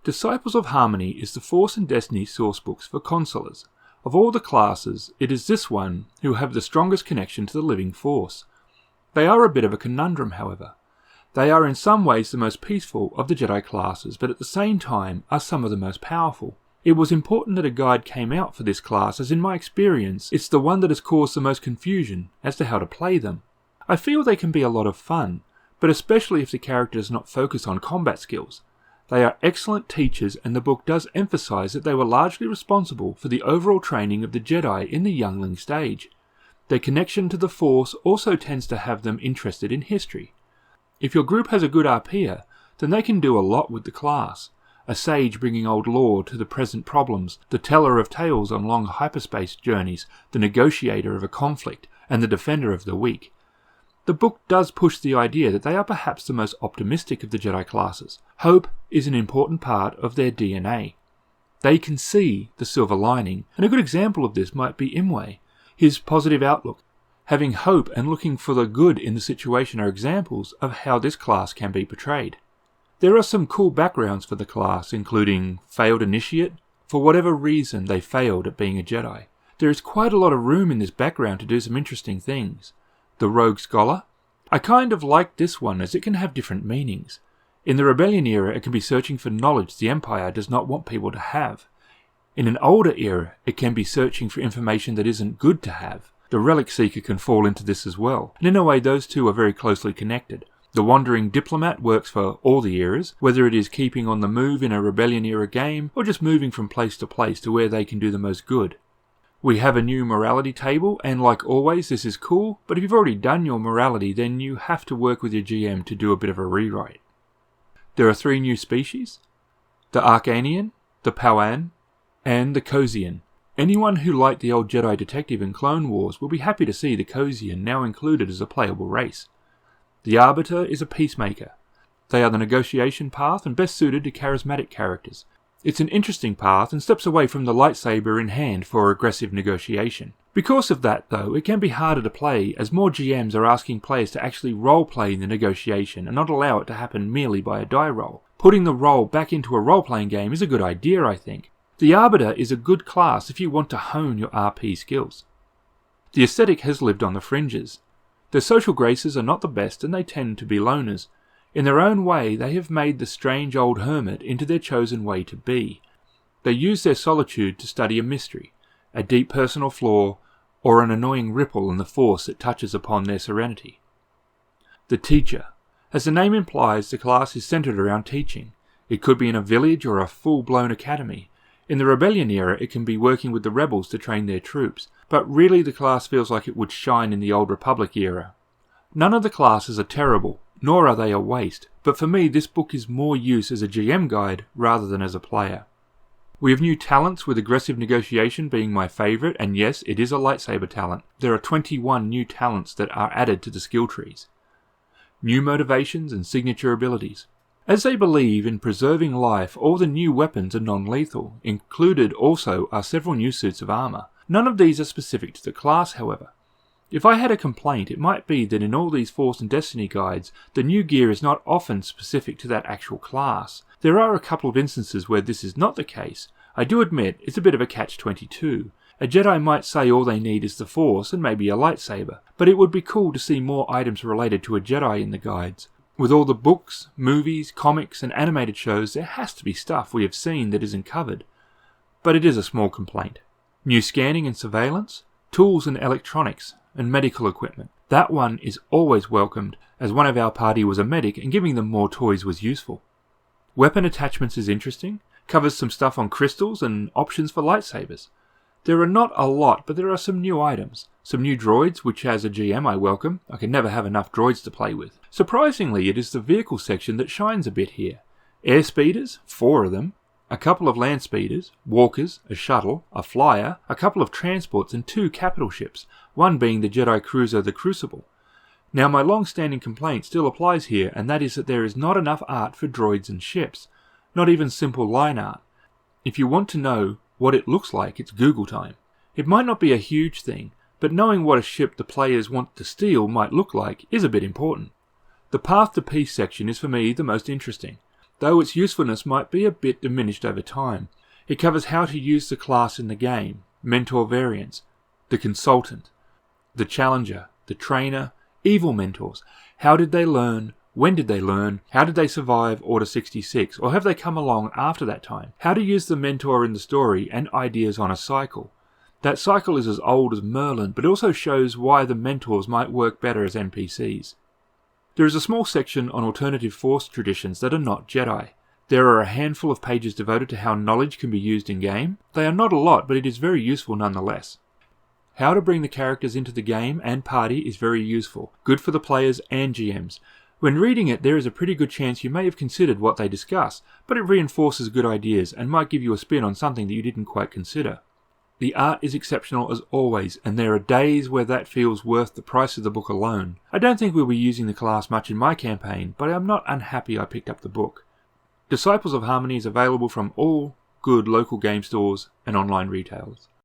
Disciples of Harmony is the Force and Destiny sourcebooks for Consulars. Of all the classes, it is this one who have the strongest connection to the living Force. They are a bit of a conundrum, however. They are in some ways the most peaceful of the Jedi classes, but at the same time are some of the most powerful. It was important that a guide came out for this class, as in my experience, it's the one that has caused the most confusion as to how to play them. I feel they can be a lot of fun, but especially if the character does not focus on combat skills. They are excellent teachers, and the book does emphasise that they were largely responsible for the overall training of the Jedi in the youngling stage. Their connection to the Force also tends to have them interested in history. If your group has a good RPer, then they can do a lot with the class. A sage bringing old lore to the present problems, the teller of tales on long hyperspace journeys, the negotiator of a conflict, and the defender of the weak. The book does push the idea that they are perhaps the most optimistic of the Jedi classes. Hope is an important part of their DNA. They can see the silver lining, and a good example of this might be Imwe. His positive outlook. Having hope and looking for the good in the situation are examples of how this class can be portrayed. There are some cool backgrounds for the class, including failed initiate. For whatever reason, they failed at being a Jedi. There is quite a lot of room in this background to do some interesting things. The Rogue Scholar. I kind of like this one as it can have different meanings. In the Rebellion era, it can be searching for knowledge the Empire does not want people to have. In an older era, it can be searching for information that isn't good to have. The Relic Seeker can fall into this as well, and in a way those two are very closely connected. The Wandering Diplomat works for all the eras, whether it is keeping on the move in a Rebellion era game, or just moving from place to place to where they can do the most good. We have a new morality table, and like always this is cool, but if you've already done your morality then you have to work with your GM to do a bit of a rewrite. There are 3 new species, the Arcanian, the Pauan, and the Kosian. Anyone who liked the old Jedi Detective in Clone Wars will be happy to see the Kosian now included as a playable race. The Arbiter is a peacemaker. They are the negotiation path and best suited to charismatic characters. It's an interesting path and steps away from the lightsaber in hand for aggressive negotiation. Because of that though, it can be harder to play as more GMs are asking players to actually role-play in the negotiation and not allow it to happen merely by a die roll. Putting the role back into a role-playing game is a good idea, I think. The Arbiter is a good class if you want to hone your RP skills. The aesthetic has lived on the fringes. Their social graces are not the best and they tend to be loners. In their own way, they have made the strange old hermit into their chosen way to be. They use their solitude to study a mystery, a deep personal flaw, or an annoying ripple in the Force that touches upon their serenity. The Teacher. As the name implies, the class is centered around teaching. It could be in a village or a full-blown academy. In the Rebellion era, it can be working with the rebels to train their troops, but really the class feels like it would shine in the Old Republic era. None of the classes are terrible, nor are they a waste, but for me this book is more use as a GM guide rather than as a player. We have new talents, with aggressive negotiation being my favourite, and yes, it is a lightsaber talent. There are 21 new talents that are added to the skill trees. New motivations and signature abilities. As they believe in preserving life, all the new weapons are non-lethal. Included also are several new suits of armour. None of these are specific to the class, however. If I had a complaint, it might be that in all these Force and Destiny guides, the new gear is not often specific to that actual class. There are a couple of instances where this is not the case. I do admit it's a bit of a catch-22. A Jedi might say all they need is the Force and maybe a lightsaber, but it would be cool to see more items related to a Jedi in the guides. With all the books, movies, comics and animated shows, there has to be stuff we have seen that isn't covered. But it is a small complaint. New scanning and surveillance, tools and electronics, and medical equipment. That one is always welcomed, as one of our party was a medic and giving them more toys was useful. Weapon attachments is interesting, covers some stuff on crystals and options for lightsabers. There are not a lot, but there are some new items. Some new droids, which as a GM I welcome. I can never have enough droids to play with. Surprisingly, it is the vehicle section that shines a bit here. Airspeeders, 4 of them. A couple of land speeders, walkers, a shuttle, a flyer, a couple of transports and 2 capital ships, one being the Jedi cruiser the Crucible. Now my long-standing complaint still applies here, and that is that there is not enough art for droids and ships. Not even simple line art. If you want to know what it looks like, it's Google time. It might not be a huge thing, but knowing what a ship the players want to steal might look like is a bit important. The Path to Peace section is for me the most interesting. though its usefulness might be a bit diminished over time. It covers how to use the class in the game, mentor variants, the consultant, the challenger, the trainer, evil mentors. How did they learn? When did they learn? How did they survive Order 66? Or have they come along after that time? How to use the mentor in the story and ideas on a cycle. That cycle is as old as Merlin, but also shows why the mentors might work better as NPCs. There is a small section on alternative Force traditions that are not Jedi. There are a handful of pages devoted to how knowledge can be used in-game. They are not a lot, but it is very useful nonetheless. How to bring the characters into the game and party is very useful, good for the players and GMs. When reading it, there is a pretty good chance you may have considered what they discuss, but it reinforces good ideas and might give you a spin on something that you didn't quite consider. The art is exceptional as always, and there are days where that feels worth the price of the book alone. I don't think we'll be using the class much in my campaign, but I'm not unhappy I picked up the book. Disciples of Harmony is available from all good local game stores and online retailers.